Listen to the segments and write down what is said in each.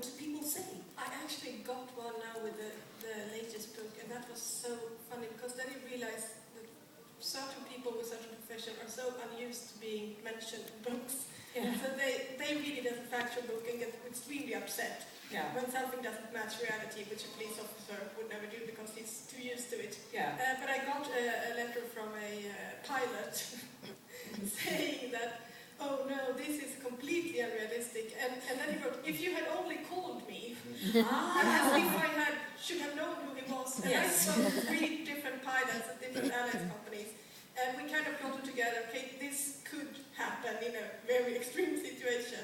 what people say. I actually got one now with the latest book, and that was so funny because then you realize that certain people with certain profession are so unused to being mentioned in books. Yeah. So they read it as a factual book and get extremely upset when something doesn't match reality, which a police officer would never do because he's too used to it. Yeah. But I got a letter from a pilot saying that, oh no, this is completely unrealistic. And then he wrote, if you had only called me, as if I should have known who he was. And I spoke to 3 different pilots at different airlines companies. And we kind of plotted together, okay, this could happen in a very extreme situation.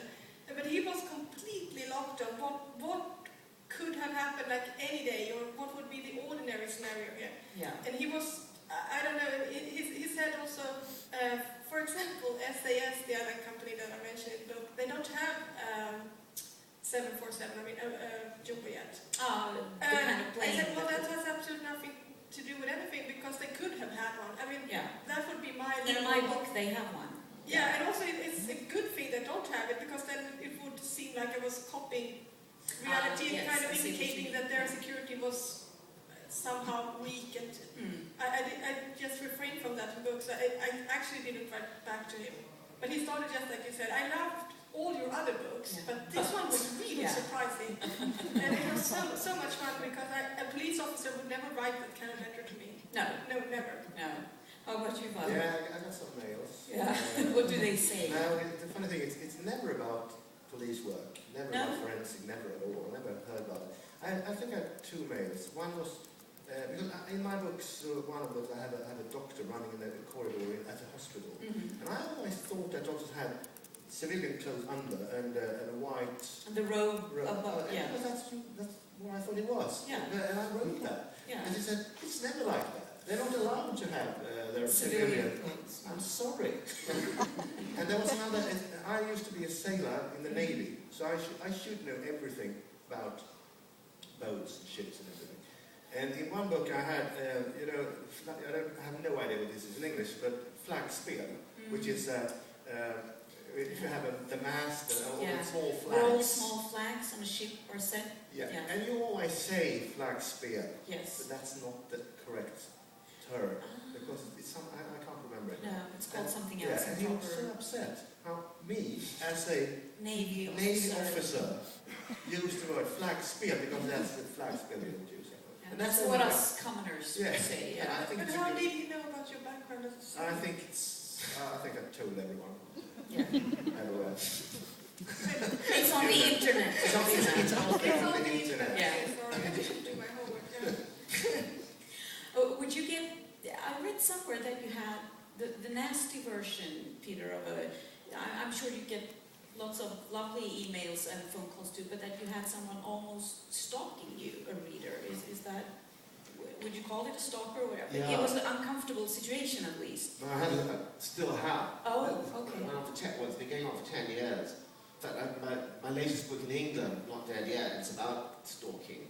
But he was completely locked on what could have happened like any day, or what would be the ordinary scenario here. Yeah. And he was, I don't know, he said also, for example, SAS, the airline company that I mentioned in the book, they don't have 747, Jumbo yet. Oh, the kind of plane. I said, well, that has absolutely nothing to do with anything, because they could have had one. I mean, that would be my... In my book, they have one. Yeah, and also it's a good thing they don't have it, because then it would seem like I was copying reality and kind of indicating that their security was somehow weak. And I just refrained from that in books. I actually didn't write back to him. But he started just like you said, I loved all your other books, but this one was really surprising. And it was so much fun, because a police officer would never write that kind of letter to me. No, never. No. How about you, Varg? Yeah, I got some mails. Yeah. What do they say? No, the funny thing is, it's never about police work, never about forensic, never at all. I never heard about it. I think I had 2 mails. One was, because in my books, one of them, I had a doctor running in the corridor at a hospital. And I always thought that doctors had civilian clothes under and a white... And the robe above, Because that's what I thought it was. Yeah. And I wrote that. Yeah. And he said, it's never like that. They're not allowed to have their civilian clothes. I'm sorry. And there was another... I used to be a sailor in the Navy, so I should know everything about boats and ships and everything. And in one book I had, I have no idea what this is in English, but flagspel, which is... if you have the mast and all the small flags. Roll small flags on a ship or set. Yeah. And you always say flagspel. Yes. But that's not the correct term. Because it's some, I can't remember it. No, it's called something else. And he was so upset how me, as a Navy officer, used the word flagspel, because that's the flagspel you don't use. Yeah, and that's what us commoners say. Yeah. I think but how did he know about your background as a sailor? I think I told everyone. Yeah. Everywhere. It's on the internet. It's on the internet. Yeah. I should do my homework. Would you get... I read somewhere that you had the nasty version, Peter, of I'm sure you get lots of lovely emails and phone calls too, but that you had someone almost stalking you, a reader. Is that... Would you call it a stalker or whatever? Yeah. It was an uncomfortable situation, at least. No, I still have. Oh, okay. It's been going on for 10 years. In fact, my latest book in England, Not Dead Yet, it's about stalking.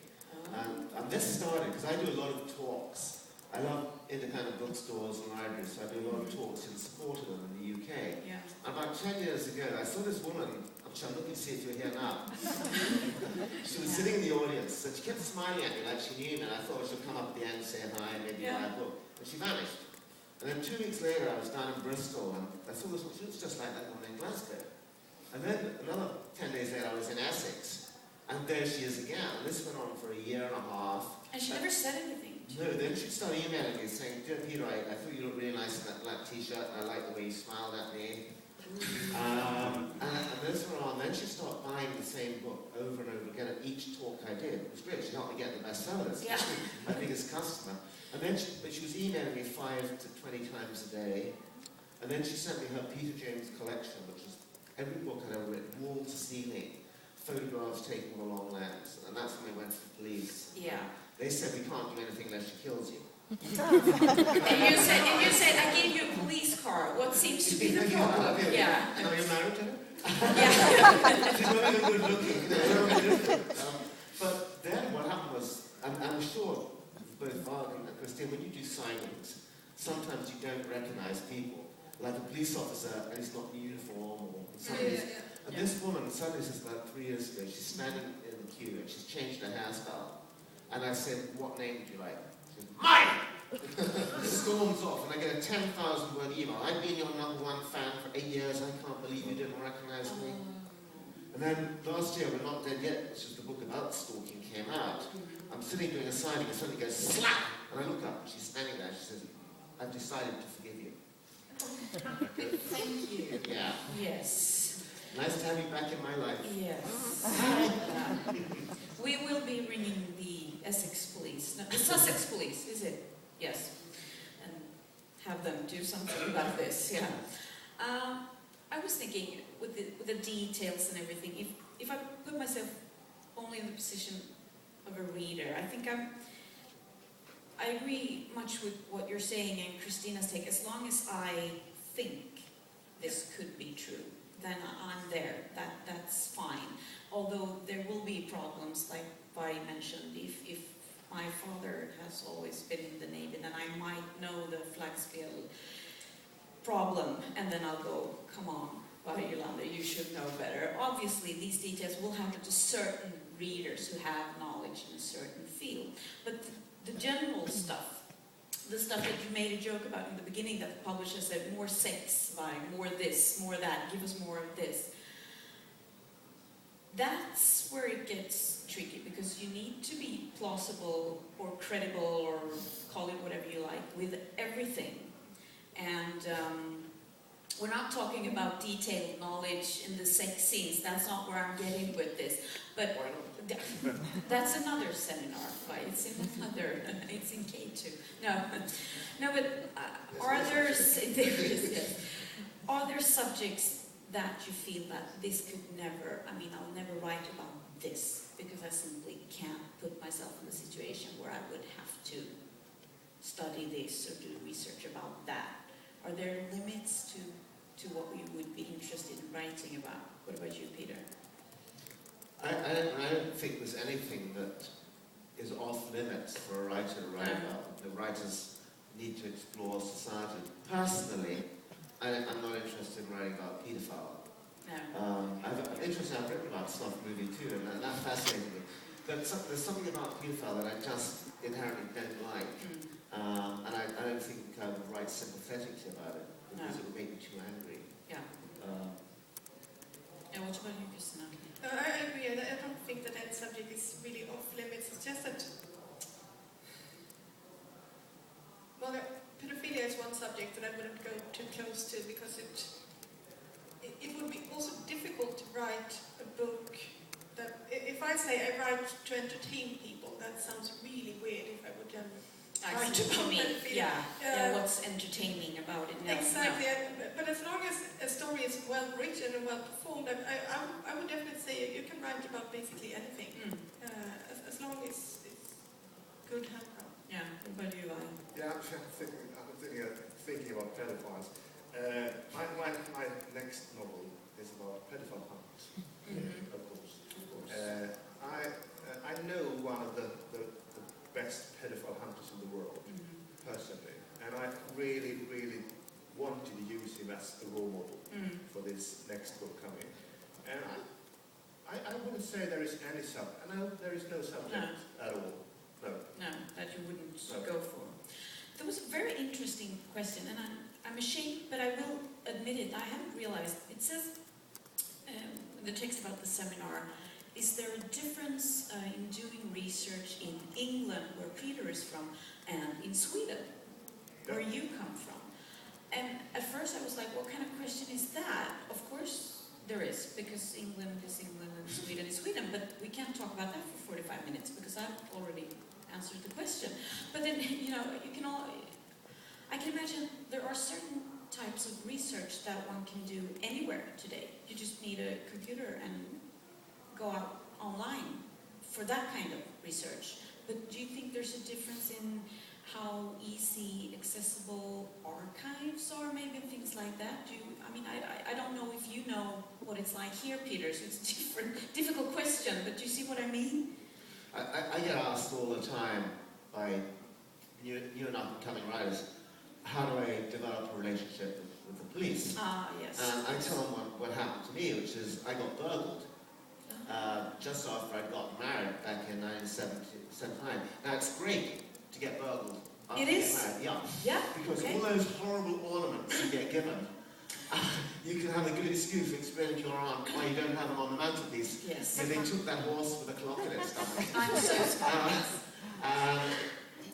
And this started because I do a lot of talks. I love independent bookstores and libraries, so I do a lot of talks in support of them in the UK. Yeah. And about 10 years ago, I saw this woman, which I'm looking to see if you're here now. She was sitting in the audience, and she kept smiling at me like she knew me, and I thought she'd come up at the end and say hi and maybe buy a book. And she vanished. And then 2 weeks later, I was down in Bristol, and I saw this one. She looks just like that woman in Glasgow. And then another 10 days later, I was in Essex, and there she is again. And this went on for a year and a half. And she never said anything. No, then she started emailing me saying, "Dear Peter, I thought you looked really nice in that black t-shirt, and I like the way you smiled at me." And this went on. Then she started buying the same book over and over again at each talk I did. It was great. She helped me get the bestsellers. Yeah. My biggest customer. And then she was emailing me 5 to 20 times a day. And then she sent me her Peter James collection, which was every book I'd ever written, wall to ceiling, photographs taken with a long lens. And that's when we went to the police. Yeah. They said, "We can't do anything unless she kills you." And you said, "I gave you a police car. What seems to be the problem?" Yeah. And are you married to her? Yeah. She's not even good looking. But then what happened was, I'm sure both Varg and Kristina, when you do signings, sometimes you don't recognize people. Like a police officer, and he's not in uniform, or something. And this woman, suddenly this is about 3 years ago, she's standing in the queue and she's changed her hairstyle. And I said, what name do you like? She said, mine! Storms off, and I get a 10,000 word email. I've been your #1 fan for 8 years, I can't believe you didn't recognize me. And then last year, We're Not Dead Yet, which is the book about stalking, came out. I'm sitting doing a signing, and suddenly goes slap! And I look up, and she's standing there, she says, I've decided to forgive you. Thank you. Yeah. Yes. Nice to have you back in my life. Yes. We will be ringing the Essex police, no, the Sussex police, is it? Yes. And have them do something about this, yeah. I was thinking, with the details and everything, if I put myself only in the position of a reader, I think I agree much with what you're saying and Kristina's take. As long as I think this could be true, then I'm there. That's fine. Although there will be problems, like Varg mentioned, if my father has always been in the Navy, then I might know the flag scale problem, and then I'll go, come on, Varg Gyllander, you should know better. Obviously, these details will happen to certain readers who have knowledge in a certain field. But the general stuff, the stuff that you made a joke about in the beginning, that the publisher said, more sex, Varg, more this, more that, give us more of this. That's where it gets tricky, because you need to be plausible or credible, or call it whatever you like, with everything. And we're not talking about detailed knowledge in the sex scenes. That's not where I'm getting with this. But that's another seminar, right? It's in another. It's in K2. No, but are there are there subjects that you feel that this could never? I mean, I'll never write about this because I simply can't put myself in a situation where I would have to study this or do research about that. Are there limits to what we would be interested in writing about? What about you, Peter? I don't think there's anything that is off limits for a writer to write about. The writers need to explore society. Personally, I'm not interested in writing about paedophile. No. I'm interested, I've written about snuff movie too, and that fascinated me. But there's something about paedophile that I just inherently don't like. And I don't think I would write sympathetically about it, because it would make me too angry. Yeah. And what about you, Kristina? I agree. I don't think that subject is really off limits. It's just that, well, pedophilia is one subject that I wouldn't go too close to, because it would be also difficult to write a book that, if I say I write to entertain people, that sounds really weird if I would write about pedophilia. Yeah, what's entertaining about it? No, exactly. No. But as long as a story is well written and well performed, I would definitely say you can write about basically anything, as long as it's good handcraft. Yeah. What about you, Varg? Yeah, I'm thinking about pedophiles. My next novel is about pedophile hunters, of course. I know one of the best pedophile hunters in the world, personally, and I really, really wanted to use him as a role model for this next book coming. And I wouldn't say there is any there is no subject at all. No, that you wouldn't go for. There was a very interesting question, and I'm ashamed, but I will admit it, I hadn't realized. It says, the text about the seminar, is there a difference in doing research in England, where Peter is from, and in Sweden, where you come from? And at first I was like, what kind of question is that? Of course there is, because England is England and Sweden is Sweden, but we can't talk about that for 45 minutes, because I've already answered the question. But then, I can imagine there are certain types of research that one can do anywhere today. You just need a computer and go out online for that kind of research. But do you think there's a difference in how easy, accessible archives are, maybe things like that? I don't know if you know what it's like here, Peter, so it's a difficult question, but do you see what I mean? I get asked all the time by new and up-and-coming writers, how do I develop a relationship with the police. Yes. And I tell them what happened to me, which is I got burgled just after I got married back in 1979. Now, it's great to get burgled after It you is? get married. Yeah. Yeah. Because okay. all those horrible ornaments you get given, you can have a good excuse for explaining to your aunt why you don't have them on the mantelpiece. Yes. And they took that horse with a clock in its stomach. I'm so sorry.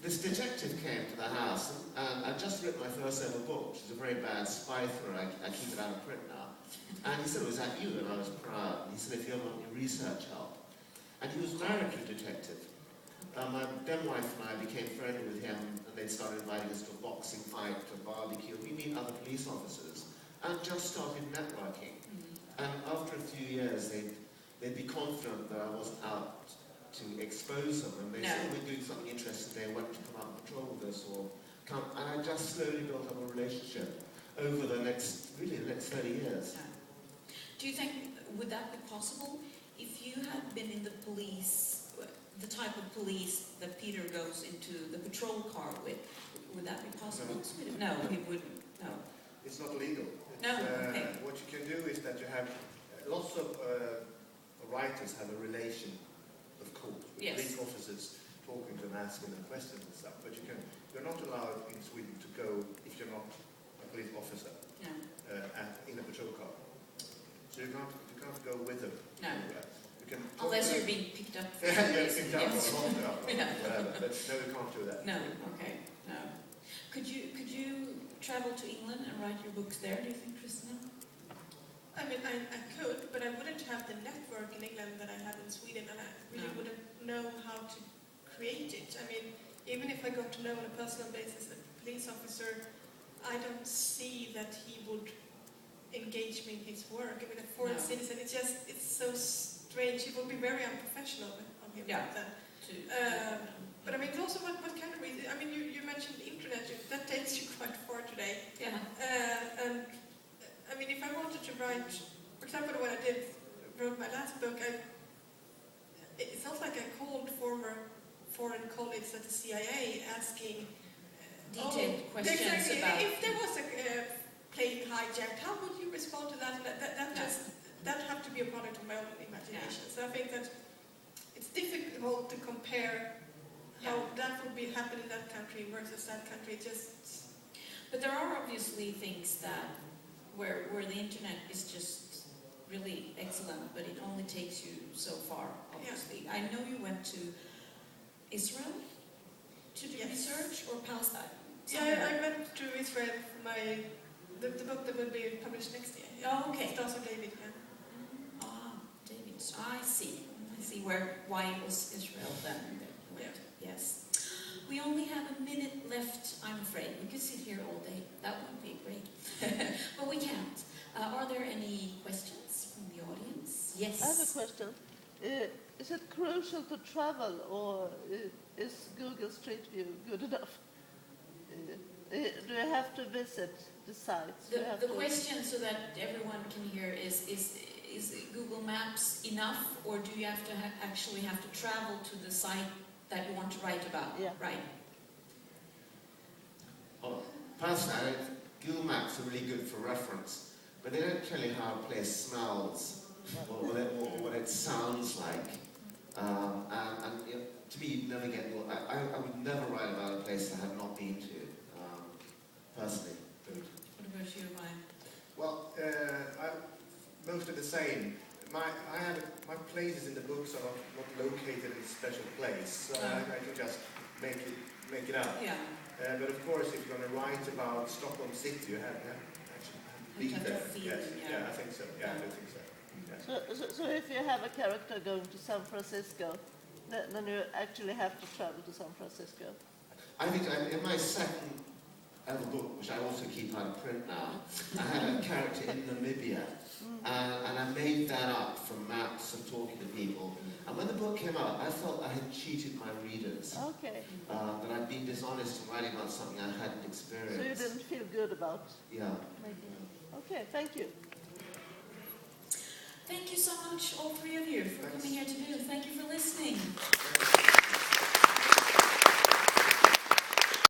This detective came to the house, and I'd just written my first ever book, which is a very bad spy thriller. I keep it out of print now. And he said, "Was that you?" And I was proud. And he said, "If you ever want any research help." And he was married to a detective. My then wife and I became friendly with him, and they'd started inviting us to a boxing fight, to a barbecue. We meet other police officers, and just started networking. And after a few years, they'd be confident that I wasn't out to expose them, and they said, "Oh, we're doing something interesting." They want to come out and patrol with us, or come. And I just slowly built up a relationship over the next 30 years. Do you think, would that be possible if you had been in the police, the type of police that Peter goes into the patrol car with? Would that be possible? No, he wouldn't. No. It's not legal. No, okay. What you can do is that you have lots of writers have a relation, of course, with police officers, talking to them, asking them questions and stuff. But you're not allowed in Sweden to go if you're not a police officer in a patrol car. So you can't go with them. No. You can unless you're being picked up. Picked up or locked up or whatever. But no, you can't do that. No. Okay. No. Could you travel to England and write your books there? Do you think, Kristina? I mean, I could, but I wouldn't have the network in England that I have in Sweden, and I really wouldn't know how to create it. I mean, even if I got to know on a personal basis a police officer, I don't see that he would engage me in his work. I mean, a foreign citizen, it's so strange. It would be very unprofessional of him. Yeah. But I mean, also what kind of reason? I mean, you mentioned the internet. That takes you quite far today. Yeah. And I mean, if I wanted to write, for example, when I wrote my last book, it sounds like I called former foreign colleagues at the CIA asking detailed questions exactly, about if there was a plane hijacked, how would you respond to that? That have to be a product of my own imagination. So I think that it's difficult to compare how that would be happening in that country versus that country. But there are obviously things that where the internet is just really excellent, but it only takes you so far, obviously. Yeah. I know you went to Israel to do research, or Palestine? Yeah, I went to Israel for the book that will be published next year. Oh, okay. Stars of David. David. I see why it was Israel then. Yes. We only have a minute left, I'm afraid. We could sit here all day. That would be great. But we can't. Are there any questions from the audience? Yes. I have a question. Is it crucial to travel, or is Google Street View good enough? Do you have to visit the sites? The question, so that everyone can hear, is Google Maps enough, or do you have to actually have to travel to the site that you want to write about? Yeah. Right. Well, personally, Google Maps are really good for reference, but they don't tell you how a place smells or what it sounds like. And you know, to me, you'd never get. I would never write about a place I have not been to. Personally. What about you, Ryan? Well, most of the same. My places in the books are not located in a special place, so I can just make it up. Yeah. But of course, if you're going to write about Stockholm City, you have to actually be there. Yes. Yeah, I think so. Yeah, I do think so. Yeah. So if you have a character going to San Francisco, then you actually have to travel to San Francisco. I think in my second ever book, which I also keep out of print now, I had a character in Namibia, and I made that up from maps and talking to people. And when the book came out, I felt I had cheated my readers. Okay. That I'd been dishonest in writing about something I hadn't experienced. So you didn't feel good about? Yeah. Okay, thank you. Thank you so much, all three of you, for coming here today. Thank you for listening.